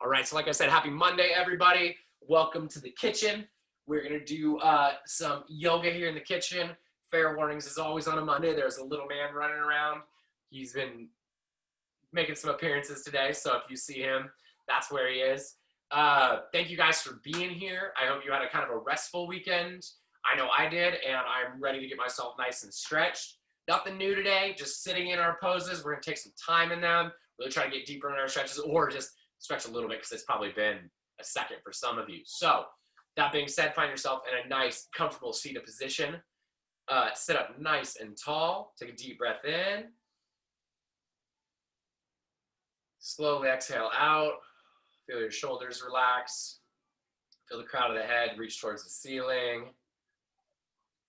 All right, so like I said, happy Monday, everybody. Welcome to the kitchen. We're gonna do some yoga here in the kitchen. Fair warnings, as always on a Monday, there's a little man running around. He's been making some appearances today, so if you see him, that's where he is. Thank you guys for being here. I hope you had a kind of a restful weekend. I know I did, and I'm ready to get myself nice and stretched. Nothing new today, just sitting in our poses. We're gonna take some time in them, really try to get deeper in our stretches, or just stretch a little bit because it's probably been a second for some of you. So that being said, find yourself in a nice, comfortable seated position. Sit up nice and tall. Take a deep breath in. Slowly exhale out. Feel your shoulders relax. Feel the crown of the head reach towards the ceiling.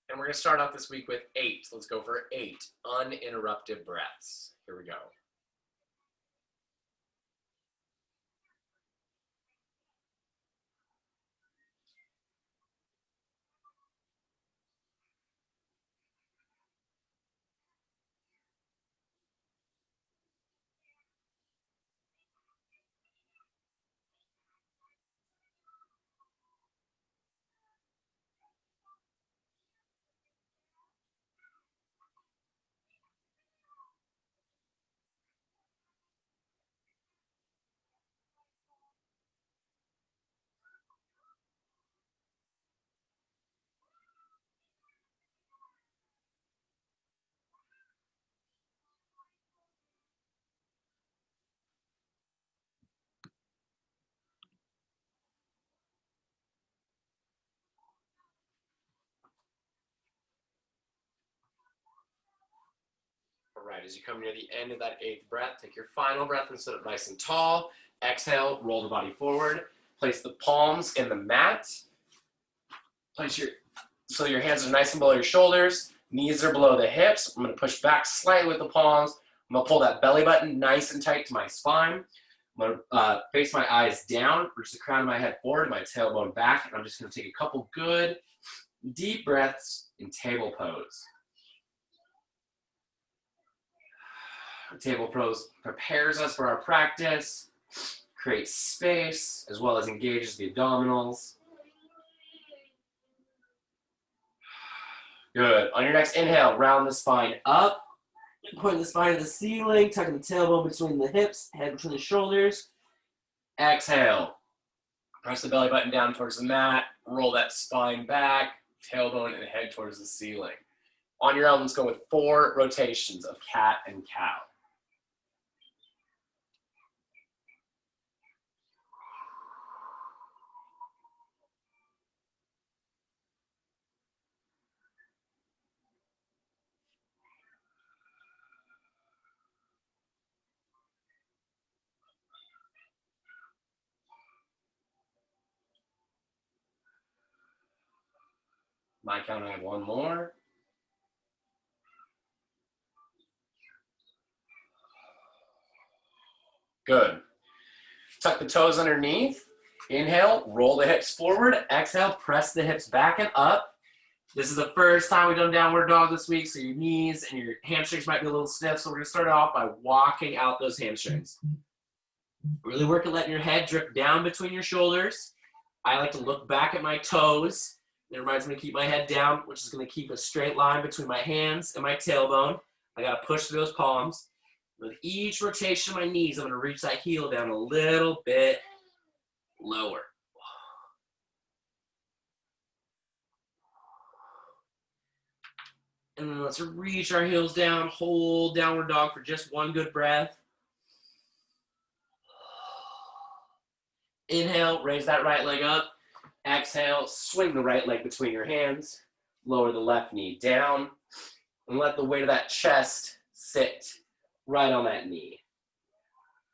And we're going to start off this week with 8. Let's go for 8 uninterrupted breaths. Here we go. All right, as you come near the end of that 8th breath, take your final breath and sit up nice and tall. Exhale, roll the body forward. Place the palms in the mat. So your hands are nice and below your shoulders. Knees are below the hips. I'm going to push back slightly with the palms. I'm going to pull that belly button nice and tight to my spine. I'm going to face my eyes down, reach the crown of my head forward, my tailbone back, and I'm just going to take a couple good deep breaths in table pose. Table pose prepares us for our practice, creates space, as well as engages the abdominals. Good. On your next inhale, round the spine up, pointing the spine to the ceiling, tucking the tailbone between the hips, head between the shoulders. Exhale. Press the belly button down towards the mat, roll that spine back, tailbone and head towards the ceiling. On your own, let's go with 4 rotations of cat and cow. My count, I have 1 more. Good. Tuck the toes underneath. Inhale, roll the hips forward. Exhale, press the hips back and up. This is the first time we've done downward dog this week, so your knees and your hamstrings might be a little stiff, so we're going to start off by walking out those hamstrings. Really work at letting your head drip down between your shoulders. I like to look back at my toes. It reminds me to keep my head down, which is going to keep a straight line between my hands and my tailbone. I got to push through those palms. With each rotation of my knees, I'm going to reach that heel down a little bit lower. And then let's reach our heels down, hold downward dog for just 1 good breath. Inhale, raise that right leg up. Exhale, swing the right leg between your hands. Lower the left knee down. And let the weight of that chest sit right on that knee.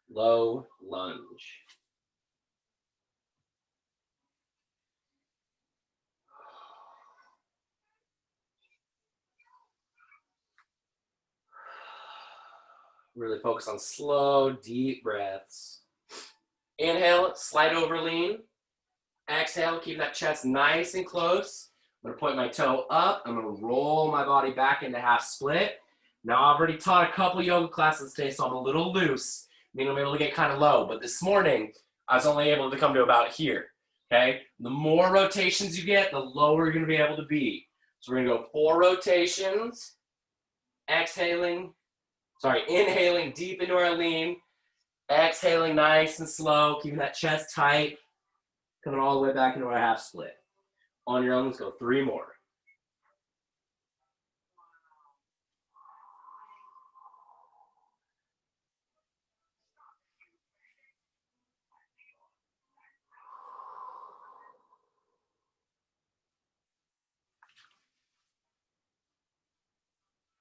Low lunge. Really focus on slow, deep breaths. Inhale, slide over, lean. Exhale, keep that chest nice and close. I'm going to point my toe up. I'm going to roll my body back into half split. Now, I've already taught a couple yoga classes today, so I'm a little loose, meaning I'm able to get kind of low. But this morning, I was only able to come to about here, okay? The more rotations you get, the lower you're gonna be able to be. So we're gonna go 4 rotations, inhaling deep into our lean, exhaling nice and slow, keeping that chest tight, coming all the way back into our half split. On your own, let's go 3 more.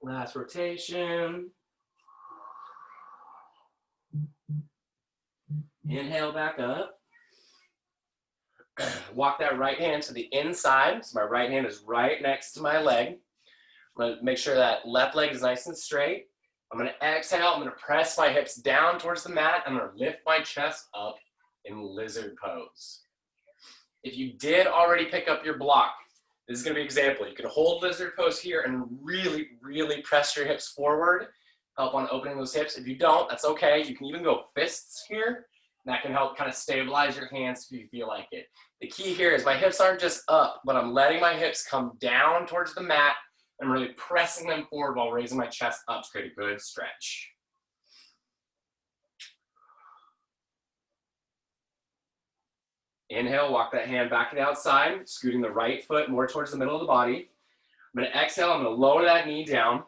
Last rotation. Inhale back up. Walk that right hand to the inside. So my right hand is right next to my leg. I'm going to make sure that left leg is nice and straight. I'm going to exhale. I'm going to press my hips down towards the mat. I'm going to lift my chest up in lizard pose. If you did already pick up your block, this is going to be an example. You can hold lizard pose here and really, really press your hips forward. Help on opening those hips. If you don't, that's okay. You can even go fists here. And that can help kind of stabilize your hands if you feel like it. The key here is my hips aren't just up, but I'm letting my hips come down towards the mat. I'm really pressing them forward while raising my chest up to create a good stretch. Inhale, walk that hand back to the outside, scooting the right foot more towards the middle of the body. I'm going to exhale, I'm going to lower that knee down.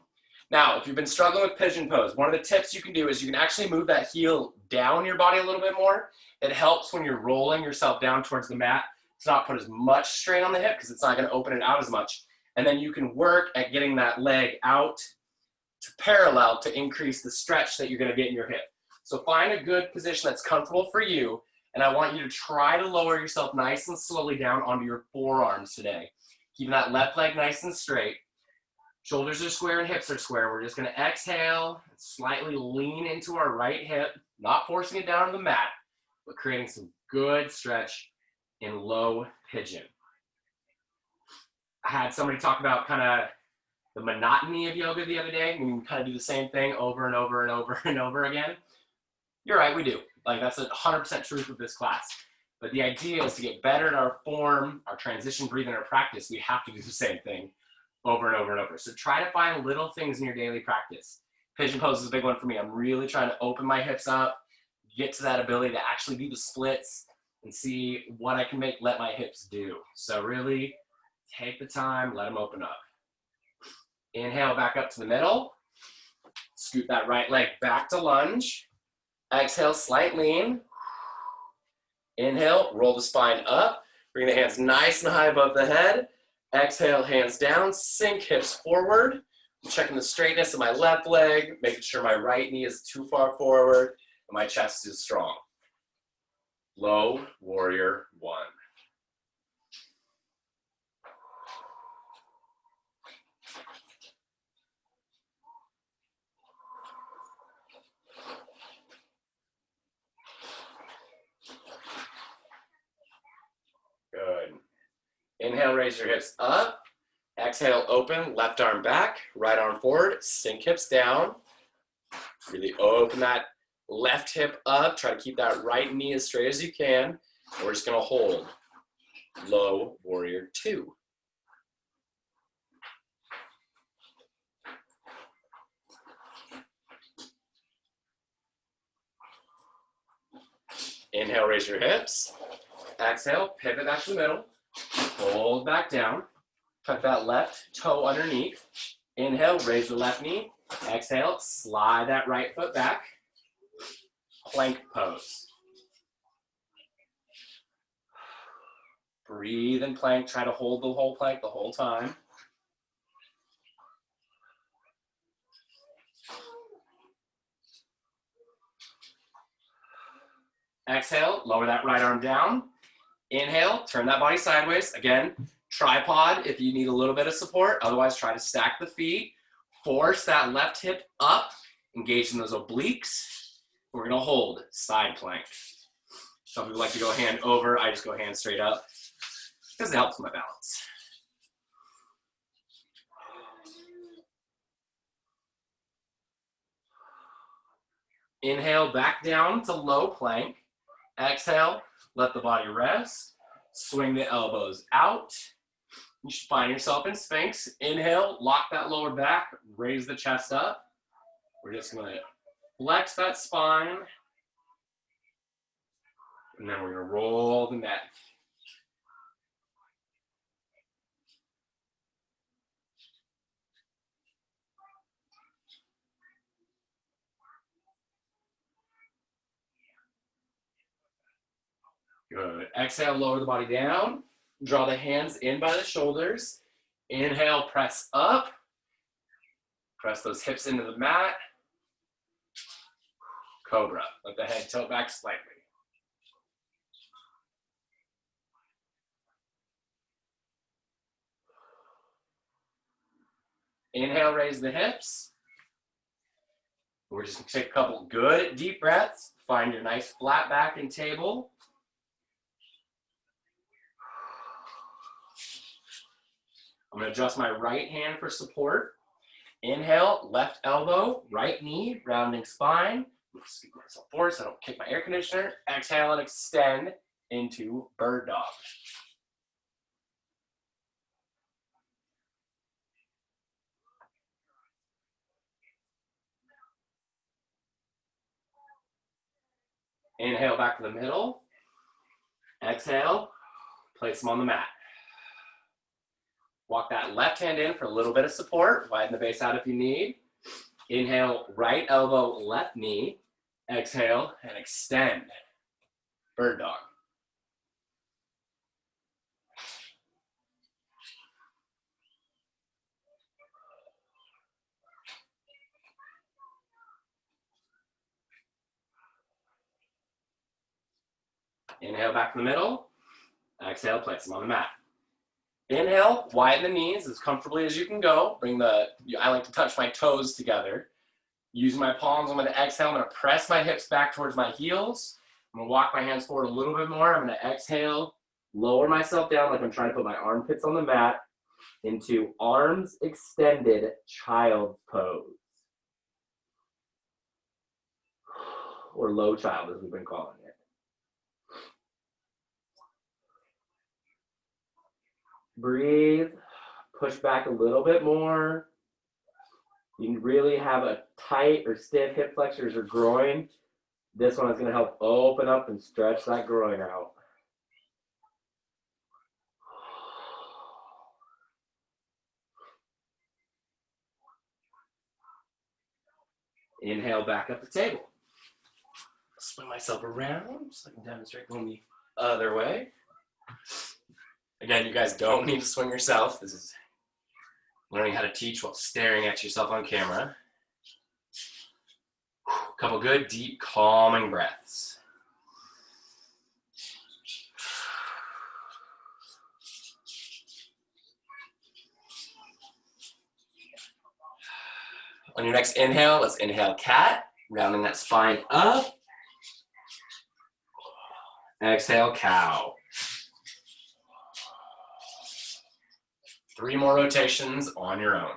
Now, if you've been struggling with pigeon pose, one of the tips you can do is you can actually move that heel down your body a little bit more. It helps when you're rolling yourself down towards the mat to not put as much strain on the hip because it's not going to open it out as much. And then you can work at getting that leg out to parallel to increase the stretch that you're going to get in your hip. So find a good position that's comfortable for you. And I want you to try to lower yourself nice and slowly down onto your forearms today. Keeping that left leg nice and straight. Shoulders are square and hips are square. We're just going to exhale, slightly lean into our right hip, not forcing it down on the mat, but creating some good stretch in low pigeon. I had somebody talk about kind of the monotony of yoga the other day. We can kind of do the same thing over and over and over and over again. You're right, we do. Like that's 100% truth of this class. But the idea is to get better at our form, our transition breathing, our practice. We have to do the same thing over and over and over. So try to find little things in your daily practice. Pigeon pose is a big one for me. I'm really trying to open my hips up, get to that ability to actually do the splits and see what I can let my hips do. So really take the time, let them open up. Inhale back up to the middle. Scoot that right leg back to lunge. Exhale, slight lean. Inhale, roll the spine up. Bring the hands nice and high above the head. Exhale, hands down, sink hips forward. I'm checking the straightness of my left leg, making sure my right knee is too far forward and my chest is strong. Low warrior 1. Good. Inhale, raise your hips up. Exhale, open, left arm back, right arm forward, sink hips down. Really open that left hip up. Try to keep that right knee as straight as you can. We're just gonna hold. Low warrior 2. Inhale, raise your hips. Exhale, pivot back to the middle. Hold back down. Tuck that left toe underneath. Inhale, raise the left knee. Exhale, slide that right foot back. Plank pose. Breathe in plank. Try to hold the whole plank the whole time. Exhale, lower that right arm down. Inhale, turn that body sideways. Again, tripod if you need a little bit of support. Otherwise, try to stack the feet. Force that left hip up. Engage in those obliques. We're going to hold side plank. Some people like to go hand over. I just go hand straight up because it helps my balance. Inhale, back down to low plank. Exhale, let the body rest. Swing the elbows out. You should find yourself in Sphinx. Inhale, lock that lower back, raise the chest up. We're just gonna flex that spine. And then we're gonna roll the neck. Good. Exhale, lower the body down. Draw the hands in by the shoulders. Inhale, press up. Press those hips into the mat. Cobra. Let the head tilt back slightly. Inhale, raise the hips. We're just gonna take a couple good deep breaths. Find your nice flat back and table. I'm gonna adjust my right hand for support. Inhale, left elbow, right knee, rounding spine. Scoop myself forward so I don't kick my air conditioner. Exhale and extend into bird dog. Inhale back to the middle. Exhale, place them on the mat. Walk that left hand in for a little bit of support. Widen the base out if you need. Inhale, right elbow, left knee. Exhale and extend. Bird dog. Inhale back to the middle. Exhale, place them on the mat. Inhale, widen the knees as comfortably as you can go. I like to touch my toes together. Use my palms. I'm going to exhale. I'm going to press my hips back towards my heels. I'm going to walk my hands forward a little bit more. I'm going to exhale, lower myself down like I'm trying to put my armpits on the mat into arms extended child's pose. Or low child as we've been calling it. Breathe, push back a little bit more. You can really have a tight or stiff hip flexors or groin. This one is going to help open up and stretch that groin out. Inhale back up the table. Swing myself around so I can demonstrate going the other way. Again, you guys don't need to swing yourself. This is learning how to teach while staring at yourself on camera. A couple good, deep, calming breaths. On your next inhale, let's inhale cat, rounding that spine up. Exhale, cow. 3 more rotations on your own.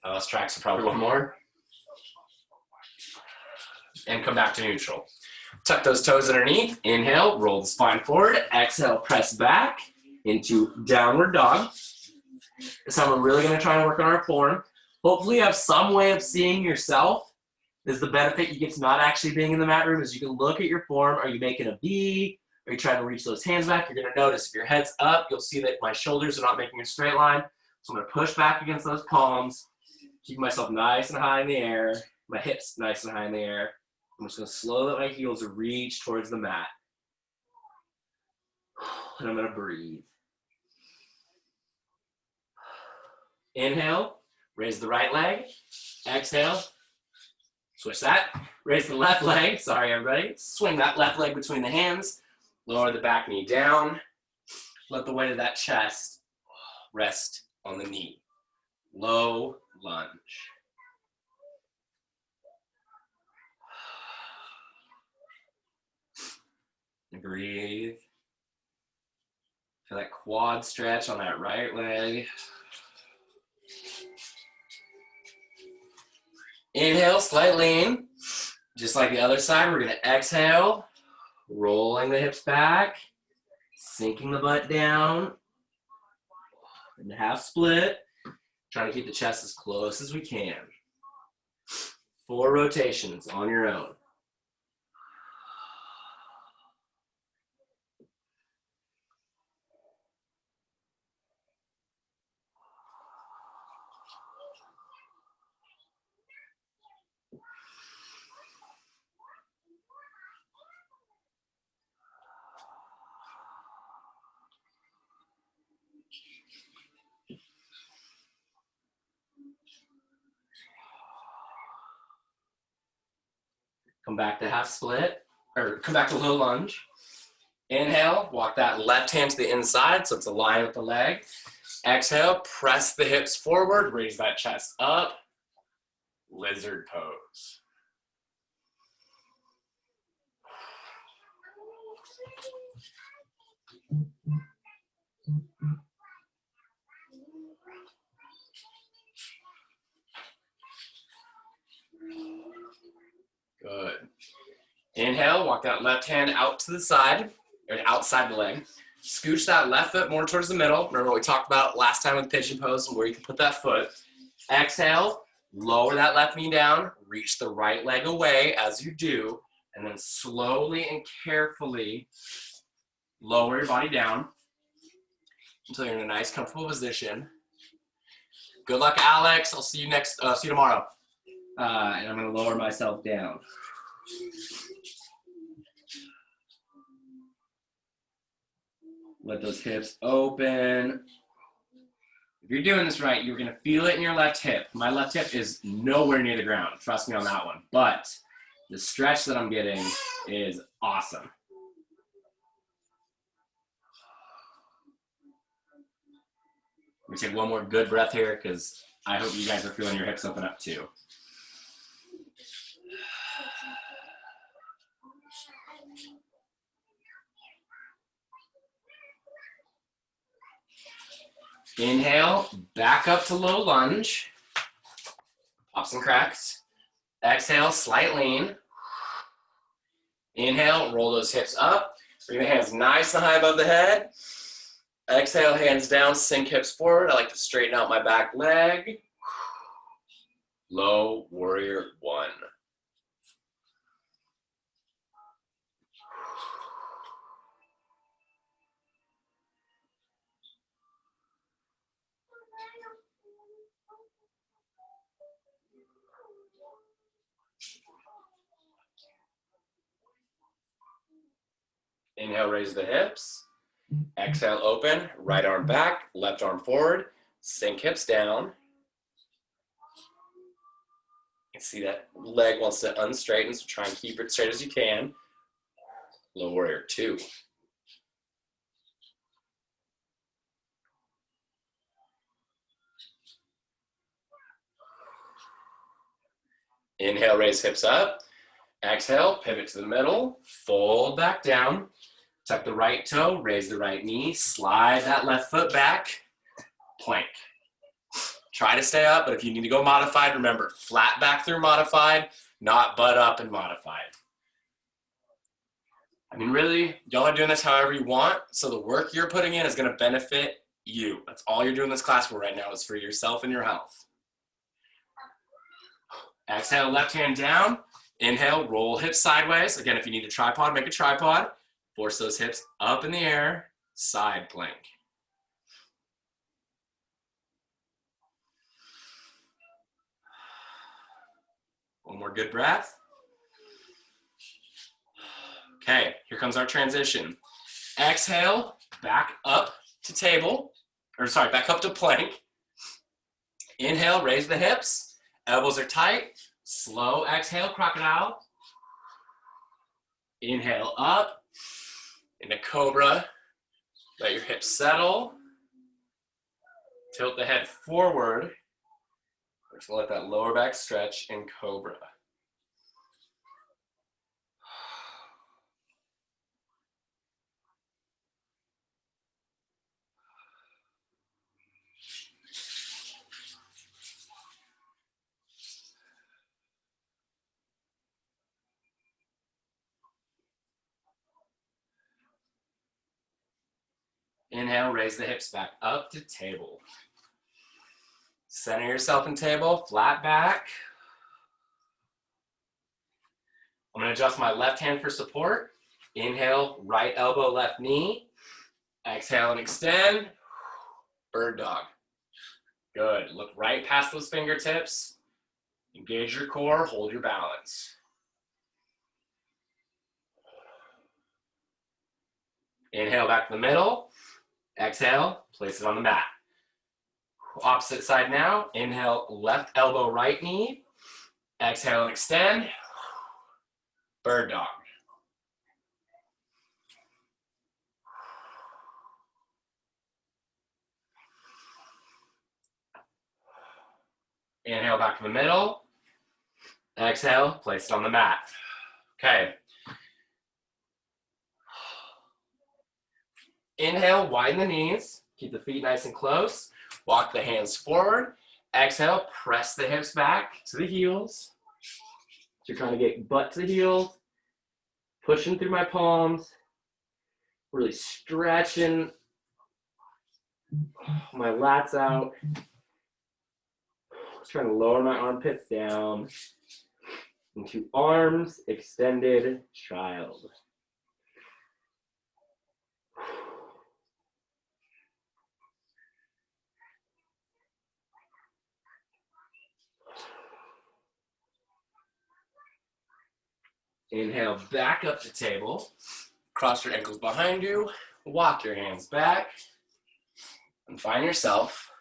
I lost track, so probably one more. And come back to neutral. Tuck those toes underneath. Inhale, roll the spine forward. Exhale, press back into downward dog. This time we're really going to try and work on our form. Hopefully you have some way of seeing yourself. This is the benefit you get to not actually being in the mat room, is you can look at your form. Are you making a V? Are you trying to reach those hands back? You're going to notice if your head's up, you'll see that my shoulders are not making a straight line. So I'm going to push back against those palms, keep myself nice and high in the air, my hips nice and high in the air. I'm just going to slow let my heels reach towards the mat. And I'm going to breathe. Inhale, raise the right leg. Exhale, switch that. Raise the left leg. Sorry, everybody. Swing that left leg between the hands. Lower the back knee down. Let the weight of that chest rest on the knee. Low lunge. Breathe. Feel that quad stretch on that right leg. Inhale, slight lean. Just like the other side, we're gonna exhale, rolling the hips back, sinking the butt down, and half split. Trying to keep the chest as close as we can. 4 rotations on your own. Come back to half split, or come back to low lunge. Inhale, walk that left hand to the inside so it's aligned with the leg. Exhale, press the hips forward, raise that chest up. Lizard pose. Good. Inhale, walk that left hand out to the side, or outside the leg. Scooch that left foot more towards the middle. Remember what we talked about last time with pigeon pose and where you can put that foot. Exhale, lower that left knee down, reach the right leg away as you do, and then slowly and carefully lower your body down until you're in a nice, comfortable position. Good luck, Alex. I'll see you tomorrow. And I'm gonna lower myself down. Let those hips open. If you're doing this right, you're gonna feel it in your left hip. My left hip is nowhere near the ground, trust me on that one. But the stretch that I'm getting is awesome. Let me take one more good breath here because I hope you guys are feeling your hips open up too. Inhale, back up to low lunge. Pops and cracks. Exhale, slight lean. Inhale, roll those hips up. Bring the hands nice and high above the head. Exhale, hands down, sink hips forward. I like to straighten out my back leg. Low warrior 1. Inhale, raise the hips. Exhale, open. Right arm back, left arm forward. Sink hips down. You can see that leg wants to unstraighten, so try and keep it straight as you can. Low warrior 2. Inhale, raise hips up. Exhale, pivot to the middle, fold back down. Tuck the right toe, raise the right knee, slide that left foot back, plank. Try to stay up, but if you need to go modified, remember, flat back through modified, not butt up and modified. I mean, really, y'all are doing this however you want, so the work you're putting in is gonna benefit you. That's all you're doing this class for right now is for yourself and your health. Exhale, left hand down. Inhale, roll hips sideways. Again, if you need a tripod, make a tripod. Force those hips up in the air, side plank. One more good breath. Okay, here comes our transition. Exhale, back up to table, back up to plank. Inhale, raise the hips, elbows are tight. Slow exhale, crocodile. Inhale up into cobra. Let your hips settle. Tilt the head forward. We're just gonna let that lower back stretch in cobra. Inhale, raise the hips back up to table. Center yourself in table, flat back. I'm gonna adjust my left hand for support. Inhale, right elbow, left knee. Exhale and extend. Bird dog. Good. Look right past those fingertips. Engage your core, hold your balance. Inhale back to the middle. Exhale, place it on the mat. Opposite side now. Inhale, left elbow, right knee. Exhale and extend. Bird dog. Inhale back to the middle. Exhale, place it on the mat. Okay. Inhale, widen the knees. Keep the feet nice and close. Walk the hands forward. Exhale, press the hips back to the heels. So you're trying to get butt to the heels. Pushing through my palms. Really stretching my lats out. Trying to lower my armpits down into arms extended child. Inhale, back up to table. Cross your ankles behind you. Walk your hands back. And find yourself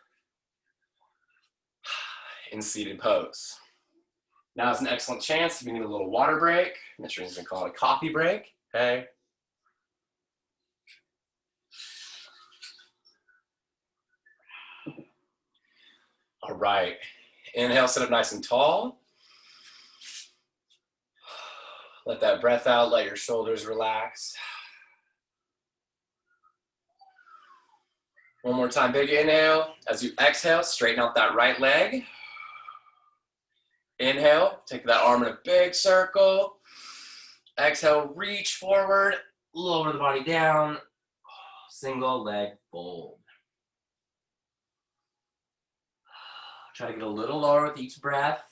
in seated pose. Now is an excellent chance if you need a little water break. Mitchell's gonna call it a coffee break. Okay. All right. Inhale, sit up nice and tall. Let that breath out, let your shoulders relax. One more time, big inhale. As you exhale, straighten out that right leg. Inhale, take that arm in a big circle. Exhale, reach forward, lower the body down. Single leg fold. Try to get a little lower with each breath.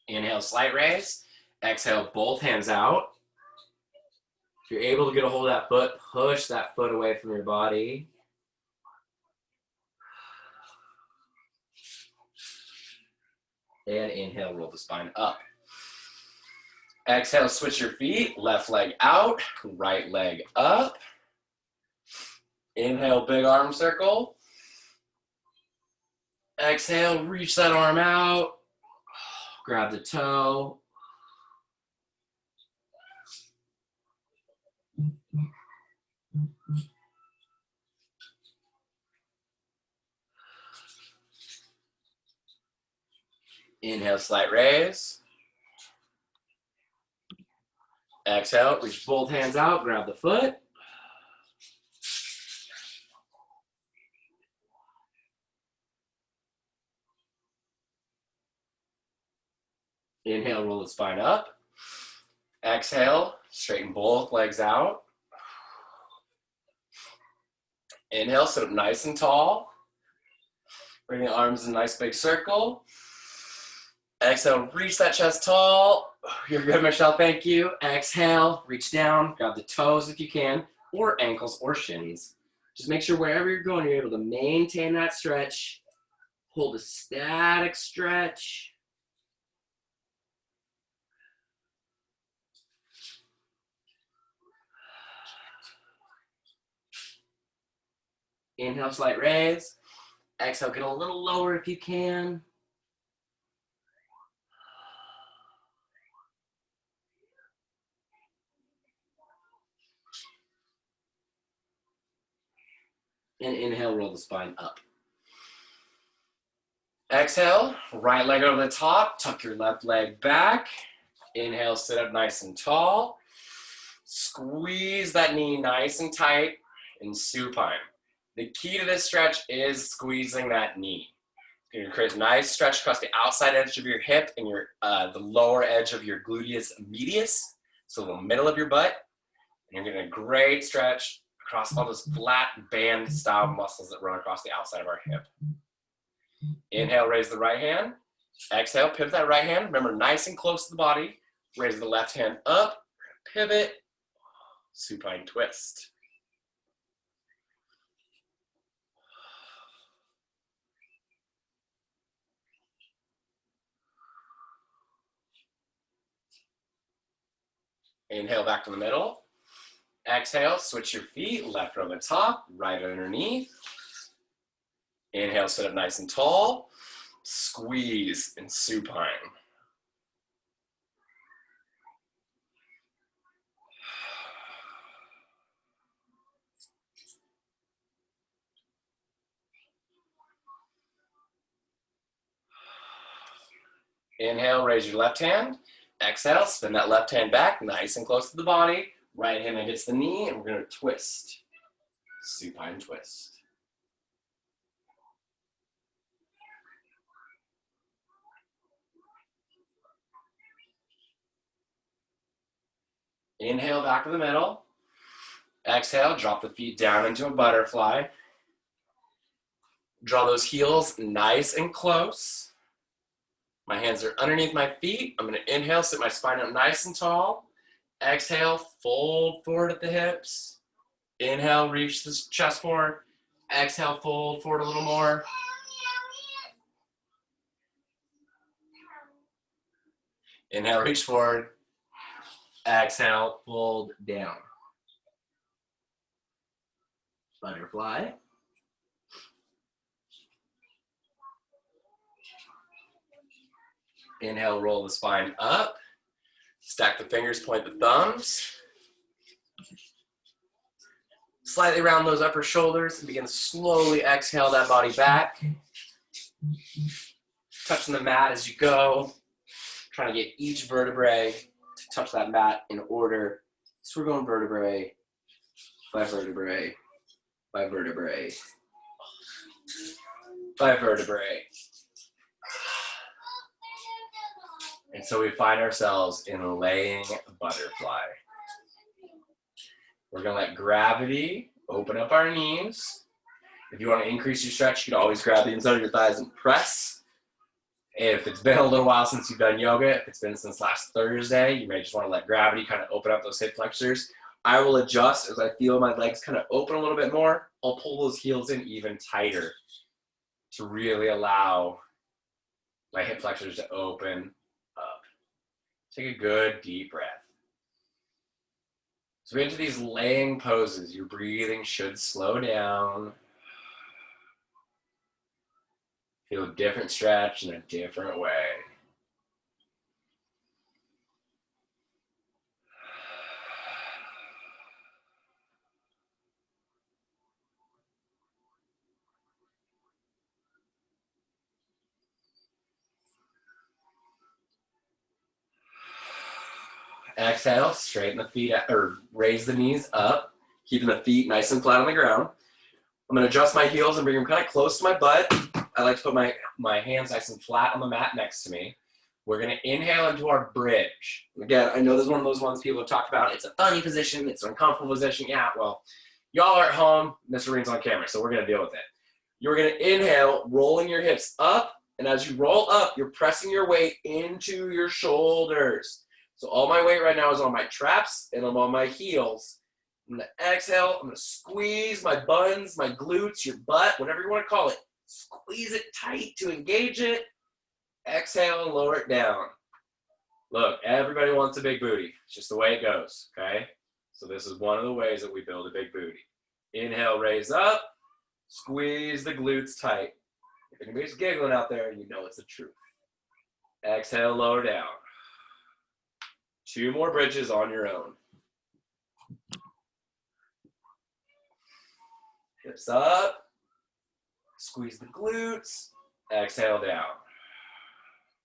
Inhale, slight raise. Exhale, both hands out. If you're able to get a hold of that foot, push that foot away from your body. And inhale, roll the spine up. Exhale, switch your feet. Left leg out, right leg up. Inhale, big arm circle. Exhale, reach that arm out. Grab the toe. Inhale, slight raise. Exhale, reach both hands out, grab the foot. Inhale, roll the spine up. Exhale, straighten both legs out. Inhale, sit up nice and tall. Bring the arms in a nice big circle. Exhale, reach that chest tall. You're good, Michelle, thank you. Exhale, reach down, grab the toes if you can, or ankles or shins. Just make sure wherever you're going, you're able to maintain that stretch. Hold a static stretch. Inhale, slight raise. Exhale, get a little lower if you can. And inhale, roll the spine up. Exhale, right leg over the top, tuck your left leg back. Inhale, sit up nice and tall. Squeeze that knee nice and tight in supine. The key to this stretch is squeezing that knee. You're gonna create a nice stretch across the outside edge of your hip and the lower edge of your gluteus medius. So the middle of your butt, and you're getting a great stretch across all those flat band style muscles that run across the outside of our hip. Inhale, raise the right hand. Exhale, pivot that right hand. Remember, nice and close to the body. Raise the left hand up, pivot, supine twist. Inhale back to the middle. Exhale, switch your feet, left over the top, right underneath. Inhale, sit up nice and tall. Squeeze and supine. Inhale, raise your left hand. Exhale, spin that left hand back, nice and close to the body. Right hand against the knee, and we're going to twist. Supine twist. Inhale, back to the middle. Exhale, drop the feet down into a butterfly. Draw those heels nice and close. My hands are underneath my feet. I'm going to inhale, sit my spine up nice and tall. Exhale, fold forward at the hips. Inhale, reach the chest forward. Exhale, fold forward a little more. Inhale, reach forward. Exhale, fold down. Butterfly. Inhale, roll the spine up. Stack the fingers, point the thumbs. Slightly round those upper shoulders and begin to slowly exhale that body back. Touching the mat as you go. Trying to get each vertebrae to touch that mat in order. So we're going vertebrae by vertebrae by vertebrae by vertebrae. And so we find ourselves in a laying butterfly. We're gonna let gravity open up our knees. If you want to increase your stretch, you can always grab the inside of your thighs and press. If it's been a little while since you've done yoga, if it's been since last Thursday, you may just want to let gravity kind of open up those hip flexors. I will adjust as I feel my legs kind of open a little bit more. I'll pull those heels in even tighter to really allow my hip flexors to open up. Take a good deep breath. So into these laying poses, your breathing should slow down. Feel a different stretch in a different way. Exhale, straighten the feet or raise the knees up, keeping the feet nice and flat on the ground. I'm going to adjust my heels and bring them kind of close to my butt. I like to put my hands nice and flat on the mat next to me. We're going to inhale into our bridge. Again, I know this is one of those ones people have talked about. It's a funny position. It's an uncomfortable position. Yeah, well, y'all are at home. Mr. Rien's on camera, so we're going to deal with it. You're going to inhale, rolling your hips up. And as you roll up, you're pressing your weight into your shoulders. So all my weight right now is on my traps and I'm on my heels. I'm going to exhale. I'm going to squeeze my buns, my glutes, your butt, whatever you want to call it. Squeeze it tight to engage it. Exhale and lower it down. Look, everybody wants a big booty. It's just the way it goes, okay? So this is one of the ways that we build a big booty. Inhale, raise up. Squeeze the glutes tight. If anybody's giggling out there, you know it's the truth. Exhale, lower down. 2 more bridges on your own. Hips up. Squeeze the glutes. Exhale down.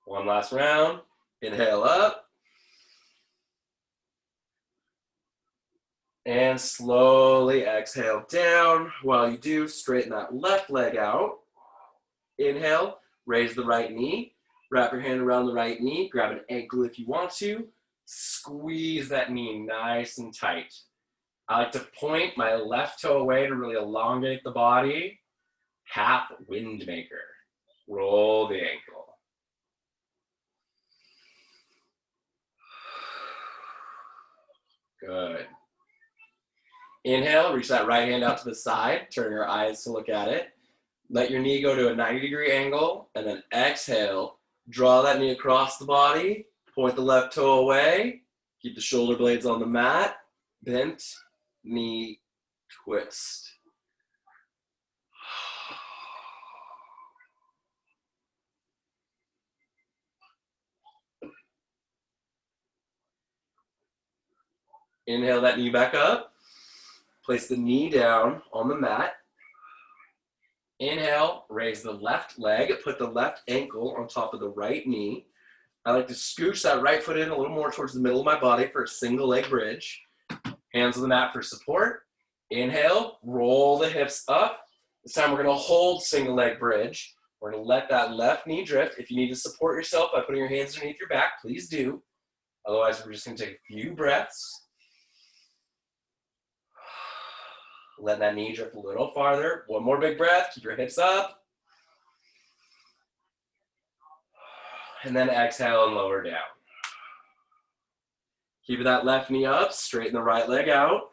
One last round. Inhale up. And slowly exhale down. While you do, straighten that left leg out. Inhale, raise the right knee. Wrap your hand around the right knee. Grab an ankle if you want to. Squeeze that knee nice and tight. I like to point my left toe away to really elongate the body. Half wind maker. Roll the ankle. Good. Inhale, reach that right hand out to the side. Turn your eyes to look at it. Let your knee go to a 90-degree angle, and then exhale. Draw that knee across the body. Point the left toe away. Keep the shoulder blades on the mat. Bent knee twist. Inhale that knee back up. Place the knee down on the mat. Inhale, raise the left leg. Put the left ankle on top of the right knee. I like to scooch that right foot in a little more towards the middle of my body for a single leg bridge. Hands on the mat for support. Inhale, roll the hips up. This time we're going to hold single leg bridge. We're going to let that left knee drift. If you need to support yourself by putting your hands underneath your back, please do. Otherwise, we're just going to take a few breaths. Let that knee drift a little farther. One more big breath. Keep your hips up. And then exhale and lower down. Keep that left knee up. Straighten the right leg out.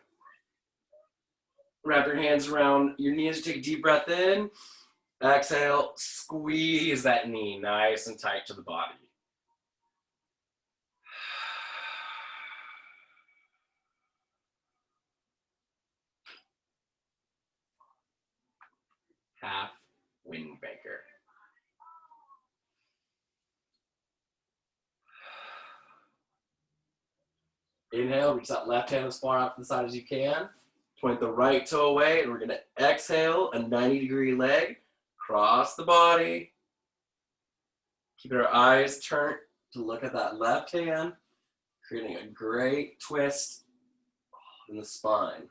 Wrap your hands around your knees. Take a deep breath in. Exhale. Squeeze that knee nice and tight to the body. Half wind maker. Inhale, reach that left hand as far out to the side as you can. Point the right toe away, and we're going to exhale a 90-degree leg. Cross the body. Keep our eyes turned to look at that left hand, creating a great twist in the spine.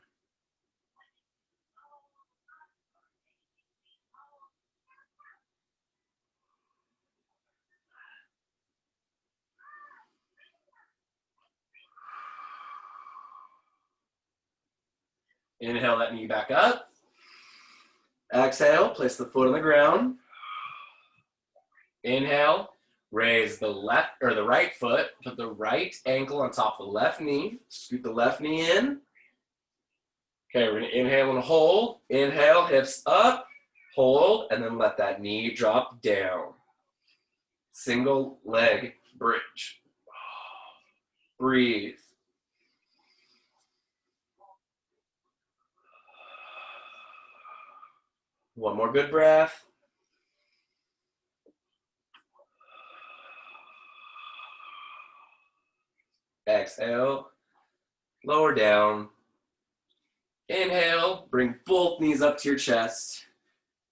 Inhale that knee back up. Exhale, place the foot on the ground. Inhale, raise the left or the right foot, put the right ankle on top of the left knee, scoot the left knee in. Okay, we're gonna inhale and hold. Inhale, hips up, hold, and then let that knee drop down. Single leg bridge. Breathe. One more good breath. Exhale, lower down. Inhale, bring both knees up to your chest.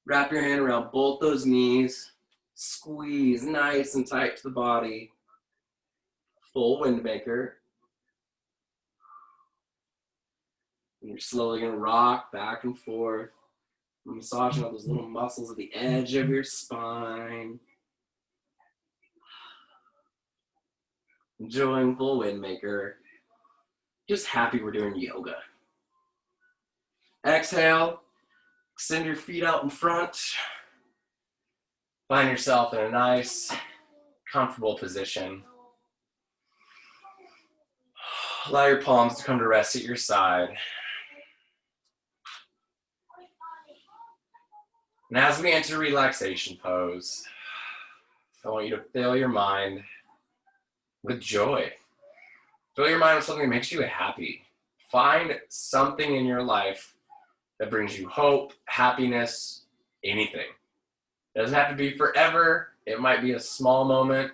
Wrap your hand around both those knees. Squeeze nice and tight to the body. Full wind maker. And you're slowly going to rock back and forth, massaging all those little muscles at the edge of your spine. Enjoying full wind maker. Just happy we're doing yoga. Exhale, extend your feet out in front. Find yourself in a nice, comfortable position. Allow your palms to come to rest at your side. And as we enter relaxation pose, I want you to fill your mind with joy. Fill your mind with something that makes you happy. Find something in your life that brings you hope, happiness, anything. It doesn't have to be forever. It might be a small moment,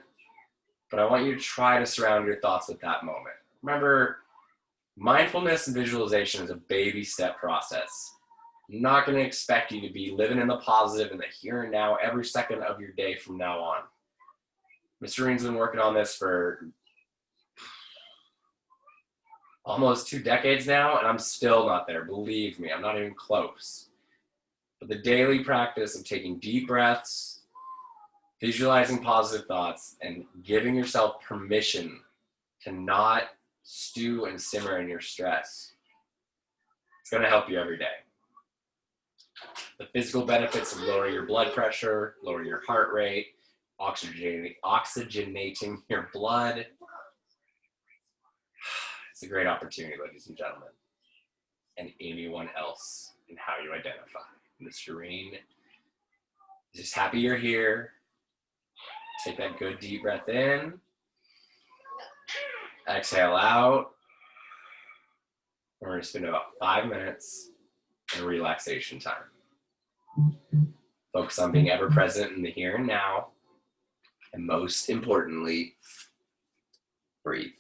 but I want you to try to surround your thoughts with that moment. Remember, mindfulness and visualization is a baby step process. I'm not going to expect you to be living in the positive in the here and now every second of your day from now on. Mr. Rien's been working on this for almost 2 decades now, and I'm still not there. Believe me, I'm not even close. But the daily practice of taking deep breaths, visualizing positive thoughts, and giving yourself permission to not stew and simmer in your stress. It's going to help you every day. The physical benefits of lowering your blood pressure, lowering your heart rate, oxygenating your blood. It's a great opportunity, ladies and gentlemen, and anyone else in how you identify. Mr. Rien, just happy you're here. Take that good deep breath in. Exhale out. We're going to spend about 5 minutes in relaxation time. Focus on being ever present in the here and now. And most importantly, breathe.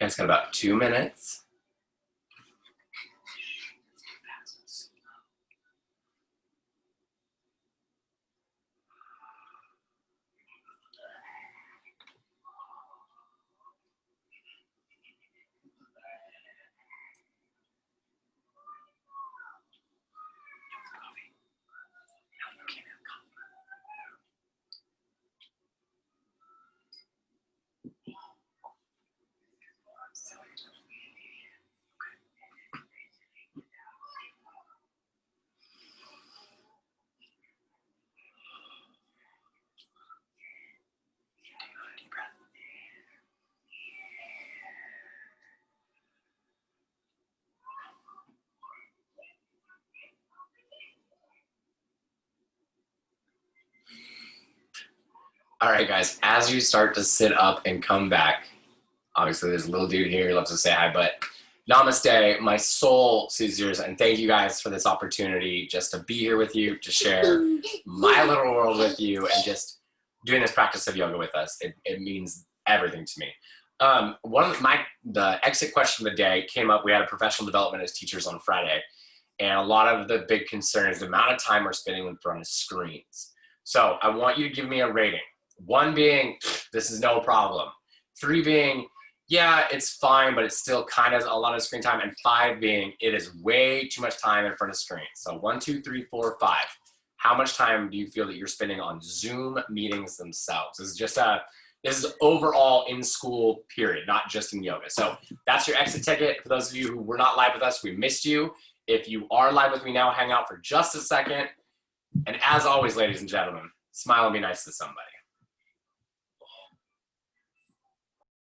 You guys got about 2 minutes. All right, guys, as you start to sit up and come back, obviously there's a little dude here who loves to say hi, but namaste, my soul sees yours, and thank you guys for this opportunity just to be here with you, to share my little world with you, and just doing this practice of yoga with us. It means everything to me. The exit question of the day came up. We had a professional development as teachers on Friday, and a lot of the big concern is the amount of time we're spending in front of screens. So I want you to give me a rating. 1 being, this is no problem. 3 being, yeah, it's fine, but it's still kind of a lot of screen time. And 5 being, it is way too much time in front of screens. So 1, 2, 3, 4, 5. How much time do you feel that you're spending on Zoom meetings themselves? This is overall in school period, not just in yoga. So that's your exit ticket. For those of you who were not live with us, we missed you. If you are live with me now, hang out for just a second. And as always, ladies and gentlemen, smile and be nice to somebody.